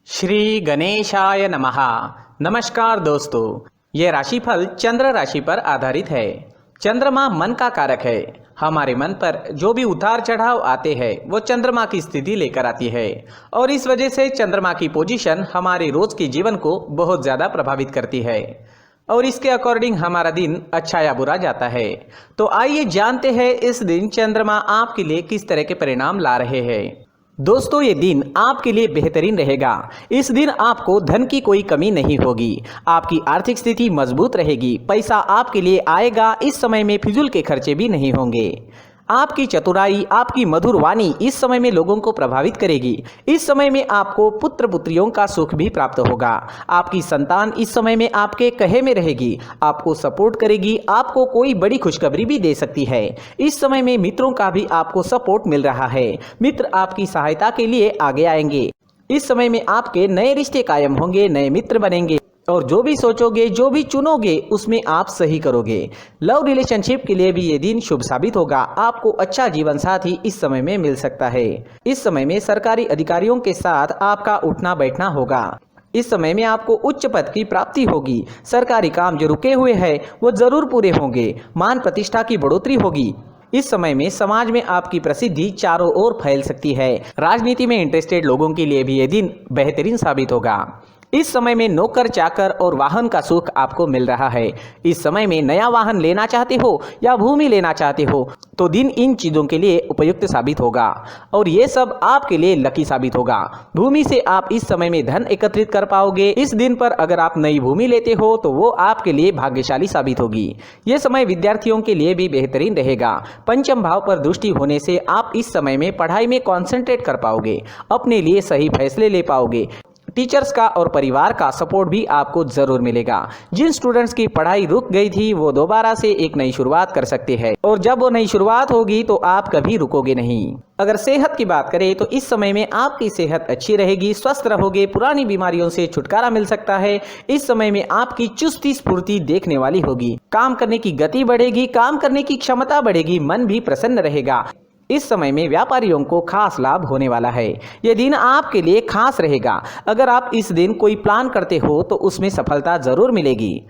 श्री गणेशाय नमः। नमस्कार दोस्तों, ये राशिफल चंद्र राशि पर आधारित है। चंद्रमा मन का कारक है। हमारे मन पर जो भी उतार चढ़ाव आते हैं वो चंद्रमा की स्थिति लेकर आती है और इस वजह से चंद्रमा की पोजीशन हमारे रोज के जीवन को बहुत ज़्यादा प्रभावित करती है और इसके अकॉर्डिंग हमारा दिन अच्छा या बुरा जाता है। तो आइए जानते हैं इस दिन चंद्रमा आपके लिए किस तरह के परिणाम ला रहे हैं। दोस्तों, ये दिन आपके लिए बेहतरीन रहेगा। इस दिन आपको धन की कोई कमी नहीं होगी। आपकी आर्थिक स्थिति मजबूत रहेगी। पैसा आपके लिए आएगा। इस समय में फिजूल के खर्चे भी नहीं होंगे। आपकी चतुराई, आपकी मधुर वाणी इस समय में लोगों को प्रभावित करेगी। इस समय में आपको पुत्र पुत्रियों का सुख भी प्राप्त होगा। आपकी संतान इस समय में आपके कहे में रहेगी, आपको सपोर्ट करेगी, आपको कोई बड़ी खुशखबरी भी दे सकती है। इस समय में मित्रों का भी आपको सपोर्ट मिल रहा है। मित्र आपकी सहायता के लिए आगे आएंगे। इस समय में आपके नए रिश्ते कायम होंगे, नए मित्र बनेंगे और जो भी सोचोगे, जो भी चुनोगे उसमें आप सही करोगे। लव रिलेशनशिप के लिए भी ये दिन शुभ साबित होगा। आपको अच्छा जीवन साथी इस समय में मिल सकता है। इस समय में सरकारी अधिकारियों के साथ आपका उठना बैठना होगा। इस समय में आपको उच्च पद की प्राप्ति होगी। सरकारी काम जो रुके हुए हैं वो जरूर पूरे होंगे। मान प्रतिष्ठा की बढ़ोतरी होगी। इस समय में समाज में आपकी प्रसिद्धि चारों ओर फैल सकती है। राजनीति में इंटरेस्टेड लोगों के लिए भी ये दिन बेहतरीन साबित होगा। इस समय में नौकर चाकर और वाहन का सुख आपको मिल रहा है। इस समय में नया वाहन लेना चाहते हो या भूमि लेना चाहते हो तो दिन इन चीज़ों के लिए उपयुक्त साबित होगा और ये सब आपके लिए लकी साबित होगा। भूमि से आप इस समय में धन एकत्रित कर पाओगे। इस दिन पर अगर आप नई भूमि लेते हो तो वो आपके लिए भाग्यशाली साबित होगी। ये समय विद्यार्थियों के लिए भी बेहतरीन रहेगा। पंचम भाव पर दृष्टि होने से आप इस समय में पढ़ाई में कॉन्सेंट्रेट कर पाओगे, अपने लिए सही फैसले ले पाओगे। टीचर्स का और परिवार का सपोर्ट भी आपको जरूर मिलेगा। जिन स्टूडेंट्स की पढ़ाई रुक गई थी वो दोबारा से एक नई शुरुआत कर सकते हैं और जब वो नई शुरुआत होगी तो आप कभी रुकोगे नहीं। अगर सेहत की बात करें तो इस समय में आपकी सेहत अच्छी रहेगी, स्वस्थ रहोगे, पुरानी बीमारियों से छुटकारा मिल सकता है। इस समय में आपकी चुस्ती स्फूर्ति देखने वाली होगी। काम करने की गति बढ़ेगी, काम करने की क्षमता बढ़ेगी, मन भी प्रसन्न रहेगा। इस समय में व्यापारियों को खास लाभ होने वाला है। यह दिन आपके लिए खास रहेगा। अगर आप इस दिन कोई प्लान करते हो तो उसमें सफलता जरूर मिलेगी।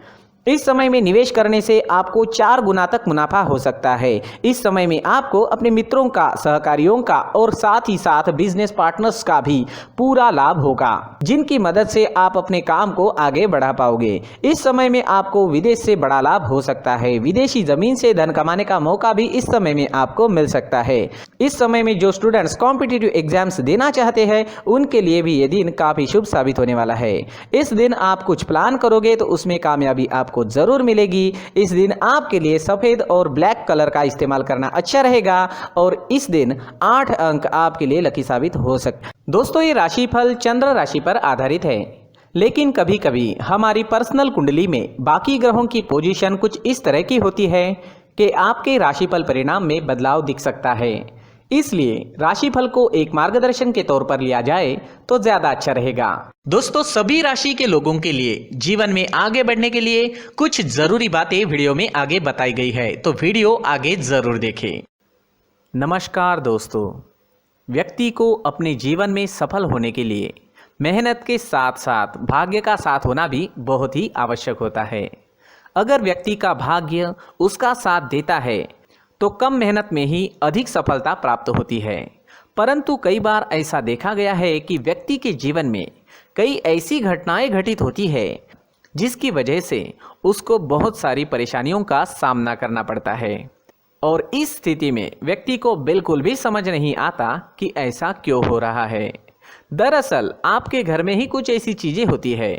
इस समय में निवेश करने से आपको 4 गुना तक मुनाफा हो सकता है। इस समय में आपको अपने मित्रों का, सहकारियों का और साथ ही साथ बिजनेस पार्टनर्स का भी पूरा लाभ होगा, जिनकी मदद से आप अपने काम को आगे बढ़ा पाओगे। इस समय में आपको विदेश से बड़ा लाभ हो सकता है। विदेशी जमीन से धन कमाने का मौका भी इस समय में आपको मिल सकता है। इस समय में जो स्टूडेंट्स कॉम्पिटिटिव एग्जाम्स देना चाहते हैं उनके लिए भी ये दिन काफी शुभ साबित होने वाला है। इस दिन आप कुछ प्लान करोगे तो उसमें कामयाबी आपको जरूर मिलेगी। इस दिन आपके लिए सफेद और ब्लैक कलर का इस्तेमाल करना अच्छा रहेगा और इस दिन 8 अंक आपके लिए लकी साबित हो सकते हैं। दोस्तों, ये राशिफल चंद्र राशि पर आधारित है, लेकिन कभी कभी हमारी पर्सनल कुंडली में बाकी ग्रहों की पोजीशन कुछ इस तरह की होती है कि आपके राशिफल परिणाम में बदलाव दिख सकता है। इसलिए राशिफल को एक मार्गदर्शन के तौर पर लिया जाए तो ज्यादा अच्छा रहेगा। दोस्तों, सभी राशि के लोगों के लिए जीवन में आगे बढ़ने के लिए कुछ जरूरी बातें वीडियो में आगे बताई गई है, तो वीडियो आगे जरूर देखें। नमस्कार दोस्तों, व्यक्ति को अपने जीवन में सफल होने के लिए मेहनत के साथ साथ भाग्य का साथ होना भी बहुत ही आवश्यक होता है। अगर व्यक्ति का भाग्य उसका साथ देता है तो कम मेहनत में ही अधिक सफलता प्राप्त होती है। परंतु कई बार ऐसा देखा गया है कि व्यक्ति के जीवन में कई ऐसी घटनाएं घटित होती है जिसकी वजह से उसको बहुत सारी परेशानियों का सामना करना पड़ता है और इस स्थिति में व्यक्ति को बिल्कुल भी समझ नहीं आता कि ऐसा क्यों हो रहा है। दरअसल आपके घर में ही कुछ ऐसी चीजें होती है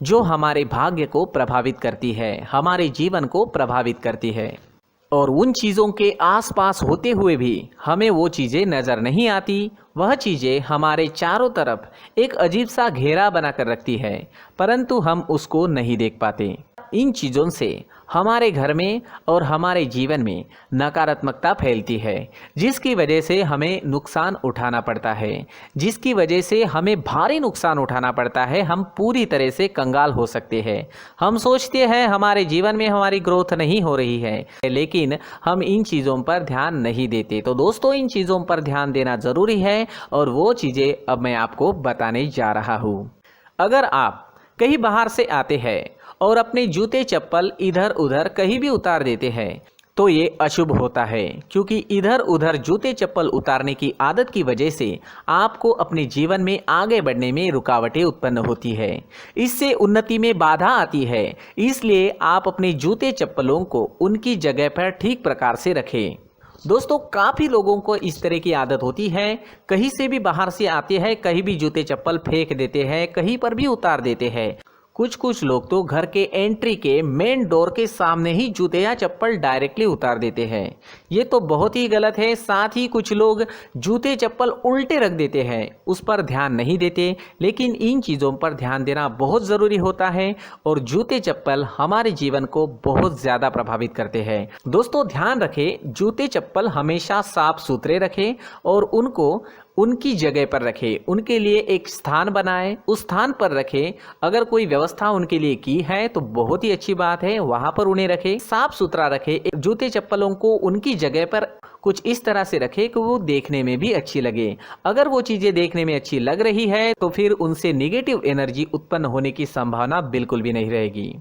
जो हमारे भाग्य को प्रभावित करती है, हमारे जीवन को प्रभावित करती है और उन चीज़ों के आसपास होते हुए भी हमें वो चीज़ें नज़र नहीं आती। वह चीज़ें हमारे चारों तरफ एक अजीब सा घेरा बनाकर रखती है, परंतु हम उसको नहीं देख पाते। इन चीज़ों से हमारे घर में और हमारे जीवन में नकारात्मकता फैलती है, जिसकी वजह से हमें नुकसान उठाना पड़ता है, जिसकी वजह से हमें भारी नुकसान उठाना पड़ता है। हम पूरी तरह से कंगाल हो सकते हैं। हम सोचते हैं हमारे जीवन में हमारी ग्रोथ नहीं हो रही है, लेकिन हम इन चीज़ों पर ध्यान नहीं देते। तो दोस्तों, इन चीज़ों पर ध्यान देना ज़रूरी है और वो चीज़ें अब मैं आपको बताने जा रहा हूँ। अगर आप कहीं बाहर से आते हैं और अपने जूते चप्पल इधर उधर कहीं भी उतार देते हैं तो ये अशुभ होता है, क्योंकि इधर उधर जूते चप्पल उतारने की आदत की वजह से आपको अपने जीवन में आगे बढ़ने में रुकावटें उत्पन्न होती है। इससे उन्नति में बाधा आती है। इसलिए आप अपने जूते चप्पलों को उनकी जगह पर ठीक प्रकार से रखें। दोस्तों, काफ़ी लोगों को इस तरह की आदत होती है, कहीं से भी बाहर से आते हैं कहीं भी जूते चप्पल फेंक देते हैं, कहीं पर भी उतार देते हैं। कुछ लोग तो घर के एंट्री के मेन डोर के सामने ही जूते या चप्पल डायरेक्टली उतार देते हैं। ये तो बहुत ही गलत है। साथ ही कुछ लोग जूते चप्पल उल्टे रख देते हैं, उस पर ध्यान नहीं देते। लेकिन इन चीज़ों पर ध्यान देना बहुत ज़रूरी होता है और जूते चप्पल हमारे जीवन को बहुत ज़्यादा प्रभावित करते हैं। दोस्तों, ध्यान रखें, जूते चप्पल हमेशा साफ सुथरे रखें और उनको उनकी जगह पर रखें। उनके लिए एक स्थान बनाएं, उस स्थान पर रखें। अगर कोई व्यवस्था उनके लिए की है तो बहुत ही अच्छी बात है, वहां पर उन्हें रखें, साफ सुथरा रखें। जूते चप्पलों को उनकी जगह पर कुछ इस तरह से रखें कि वो देखने में भी अच्छी लगे। अगर वो चीज़ें देखने में अच्छी लग रही है तो फिर उनसे निगेटिव एनर्जी उत्पन्न होने की संभावना बिल्कुल भी नहीं रहेगी।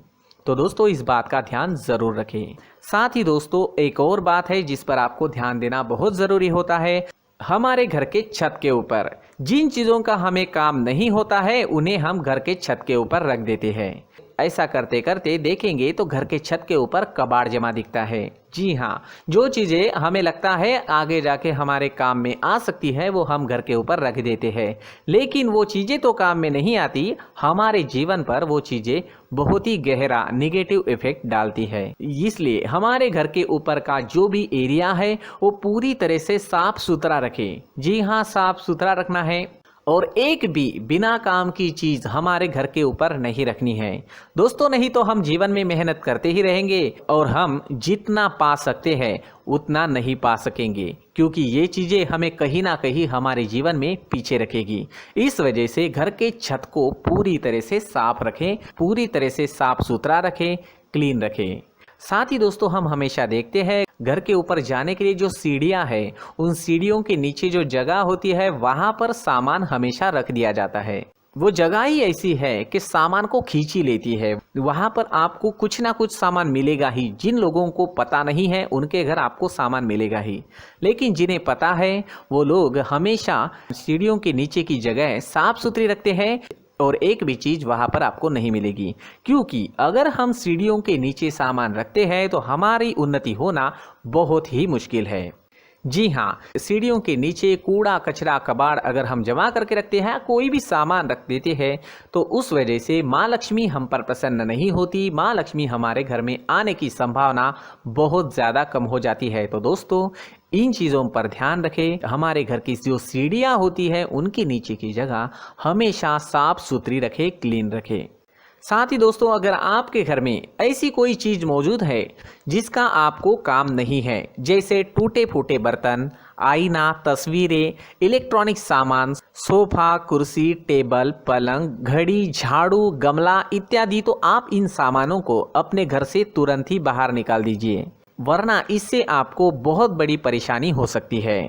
तो दोस्तों, इस बात का ध्यान ज़रूर रखें। साथ ही दोस्तों, एक और बात है जिस पर आपको ध्यान देना बहुत ज़रूरी होता है। हमारे घर के छत के ऊपर जिन चीज़ों का हमें काम नहीं होता है उन्हें हम घर के छत के ऊपर रख देते हैं। ऐसा करते करते देखेंगे तो घर के छत के ऊपर कबाड़ जमा दिखता है। जी हाँ, जो चीज़ें हमें लगता है आगे जाके हमारे काम में आ सकती है वो हम घर के ऊपर रख देते हैं, लेकिन वो चीज़ें तो काम में नहीं आती, हमारे जीवन पर वो चीज़ें बहुत ही गहरा निगेटिव इफेक्ट डालती है। इसलिए हमारे घर के ऊपर का जो भी एरिया है वो पूरी तरह से साफ सुथरा रखें। जी हाँ, साफ सुथरा रखना है और एक भी बिना काम की चीज़ हमारे घर के ऊपर नहीं रखनी है। दोस्तों, नहीं तो हम जीवन में मेहनत करते ही रहेंगे और हम जितना पा सकते हैं उतना नहीं पा सकेंगे, क्योंकि ये चीज़ें हमें कहीं ना कहीं हमारे जीवन में पीछे रखेगी। इस वजह से घर के छत को पूरी तरह से साफ रखें, पूरी तरह से साफ सुथरा रखें, क्लीन रखें। साथ ही दोस्तों, हम हमेशा देखते हैं घर के ऊपर जाने के लिए जो सीढ़ियां हैं, उन सीढ़ियों के नीचे जो जगह होती है वहां पर सामान हमेशा रख दिया जाता है। वो जगह ही ऐसी है कि सामान को खींच ही लेती है। वहां पर आपको कुछ ना कुछ सामान मिलेगा ही। जिन लोगों को पता नहीं है उनके घर आपको सामान मिलेगा ही, लेकिन जिन्हें पता है वो लोग हमेशा सीढ़ियों के नीचे की जगह साफ सुथरी रखते हैं और एक भी चीज़ वहाँ पर आपको नहीं मिलेगी। क्योंकि अगर हम सीढ़ियों के नीचे सामान रखते हैं तो हमारी उन्नति होना बहुत ही मुश्किल है। जी हाँ, सीढ़ियों के नीचे कूड़ा कचरा कबाड़ अगर हम जमा करके रखते हैं, कोई भी सामान रख देते हैं, तो उस वजह से माँ लक्ष्मी हम पर प्रसन्न नहीं होती। माँ लक्ष्मी हमारे घर में आने की संभावना बहुत ज़्यादा कम हो जाती है। तो दोस्तों, इन चीज़ों पर ध्यान रखें। हमारे घर की जो सीढ़ियाँ होती है उनके नीचे की जगह हमेशा साफ सुथरी रखें, क्लीन रखें। साथ ही दोस्तों, अगर आपके घर में ऐसी कोई चीज़ मौजूद है जिसका आपको काम नहीं है, जैसे टूटे फूटे बर्तन, आईना, तस्वीरें, इलेक्ट्रॉनिक सामान, सोफा, कुर्सी, टेबल, पलंग, घड़ी, झाड़ू, गमला इत्यादि, तो आप इन सामानों को अपने घर से तुरंत ही बाहर निकाल दीजिए, वरना इससे आपको बहुत बड़ी परेशानी हो सकती है।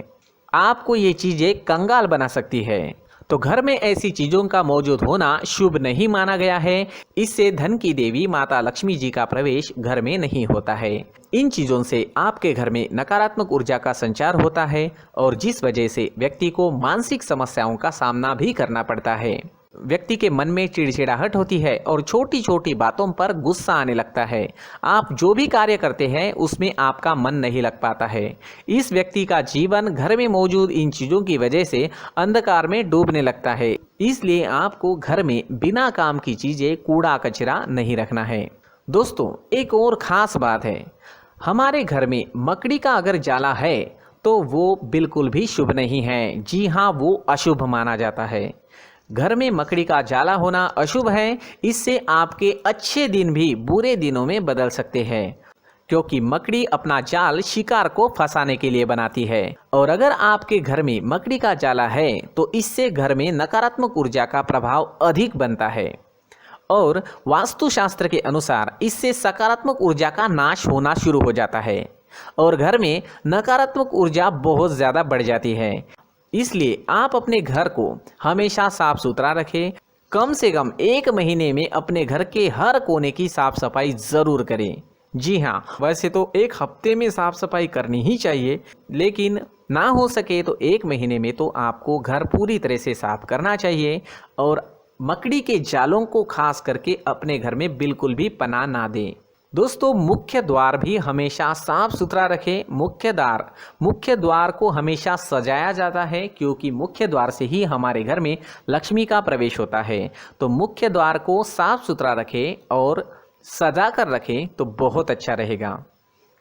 आपको ये चीज़ें कंगाल बना सकती है। तो घर में ऐसी चीज़ों का मौजूद होना शुभ नहीं माना गया है। इससे धन की देवी माता लक्ष्मी जी का प्रवेश घर में नहीं होता है। इन चीज़ों से आपके घर में नकारात्मक ऊर्जा का संचार होता है और जिस वजह से व्यक्ति को मानसिक समस्याओं का सामना भी करना पड़ता है। व्यक्ति के मन में चिड़चिड़ाहट होती है और छोटी छोटी बातों पर गुस्सा आने लगता है। आप जो भी कार्य करते हैं उसमें आपका मन नहीं लग पाता है। इस व्यक्ति का जीवन घर में मौजूद इन चीज़ों की वजह से अंधकार में डूबने लगता है। इसलिए आपको घर में बिना काम की चीज़ें, कूड़ा कचरा नहीं रखना है। दोस्तों, एक और ख़ास बात है, हमारे घर में मकड़ी का अगर जाला है तो वो बिल्कुल भी शुभ नहीं है। जी हाँ, वो अशुभ माना जाता है। घर में मकड़ी का जाला होना अशुभ है। इससे आपके अच्छे दिन भी बुरे दिनों में बदल सकते हैं, क्योंकि मकड़ी अपना जाल शिकार को फंसाने के लिए बनाती है। और अगर आपके घर में मकड़ी का जाला है तो इससे घर में नकारात्मक ऊर्जा का प्रभाव अधिक बनता है और वास्तुशास्त्र के अनुसार इससे सकारात्मक ऊर्जा का नाश होना शुरू हो जाता है और घर में नकारात्मक ऊर्जा बहुत ज़्यादा बढ़ जाती है। इसलिए आप अपने घर को हमेशा साफ सुथरा रखें, कम से कम 1 महीने में अपने घर के हर कोने की साफ सफाई ज़रूर करें। जी हाँ, वैसे तो 1 हफ्ते में साफ सफाई करनी ही चाहिए, लेकिन ना हो सके तो 1 महीने में तो आपको घर पूरी तरह से साफ करना चाहिए और मकड़ी के जालों को खास करके अपने घर में बिल्कुल भी पनाह ना दें। दोस्तों, मुख्य द्वार भी हमेशा साफ सुथरा रखें। मुख्य द्वार को हमेशा सजाया जाता है, क्योंकि मुख्य द्वार से ही हमारे घर में लक्ष्मी का प्रवेश होता है। तो मुख्य द्वार को साफ सुथरा रखें और सजा कर रखें तो बहुत अच्छा रहेगा।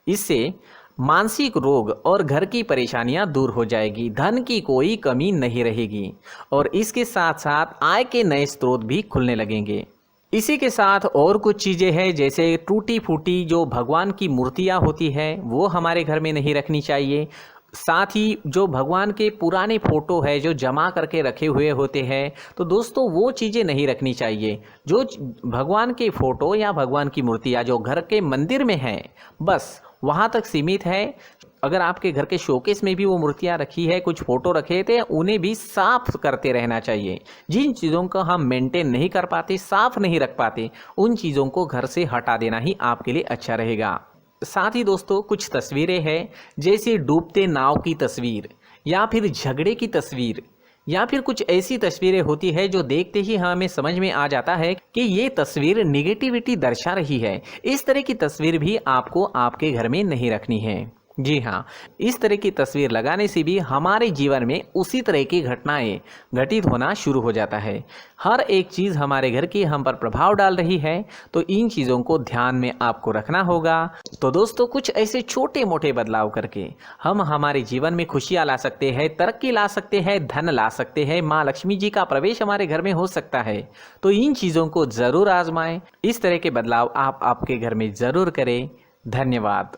इससे मानसिक रोग और घर की परेशानियां दूर हो जाएगी, धन की कोई कमी नहीं रहेगी और इसके साथ साथ आय के नए स्रोत भी खुलने लगेंगे। इसी के साथ और कुछ चीज़ें हैं, जैसे टूटी फूटी जो भगवान की मूर्तियां होती है वो हमारे घर में नहीं रखनी चाहिए। साथ ही जो भगवान के पुराने फ़ोटो है जो जमा करके रखे हुए होते हैं, तो दोस्तों वो चीज़ें नहीं रखनी चाहिए। जो भगवान के फ़ोटो या भगवान की मूर्तियाँ जो घर के मंदिर में हैं, बस वहाँ तक सीमित है। अगर आपके घर के शोकेस में भी वो मूर्तियाँ रखी है, कुछ फ़ोटो रखे थे, उन्हें भी साफ़ करते रहना चाहिए। जिन चीज़ों को हम मेंटेन नहीं कर पाते, साफ़ नहीं रख पाते, उन चीज़ों को घर से हटा देना ही आपके लिए अच्छा रहेगा। साथ ही दोस्तों, कुछ तस्वीरें हैं, जैसे डूबते नाव की तस्वीर या फिर झगड़े की तस्वीर या फिर कुछ ऐसी तस्वीरें होती है जो देखते ही हमें समझ में आ जाता है कि ये तस्वीर निगेटिविटी दर्शा रही है। इस तरह की तस्वीर भी आपको आपके घर में नहीं रखनी है। जी हाँ, इस तरह की तस्वीर लगाने से भी हमारे जीवन में उसी तरह की घटनाएं घटित होना शुरू हो जाता है। हर एक चीज़ हमारे घर की हम पर प्रभाव डाल रही है, तो इन चीज़ों को ध्यान में आपको रखना होगा। तो दोस्तों, कुछ ऐसे छोटे मोटे बदलाव करके हम हमारे जीवन में खुशियाँ ला सकते हैं, तरक्की ला सकते हैं, धन ला सकते हैं, माँ लक्ष्मी जी का प्रवेश हमारे घर में हो सकता है। तो इन चीज़ों को ज़रूर आजमाएं। इस तरह के बदलाव आप आपके घर में ज़रूर करें। धन्यवाद।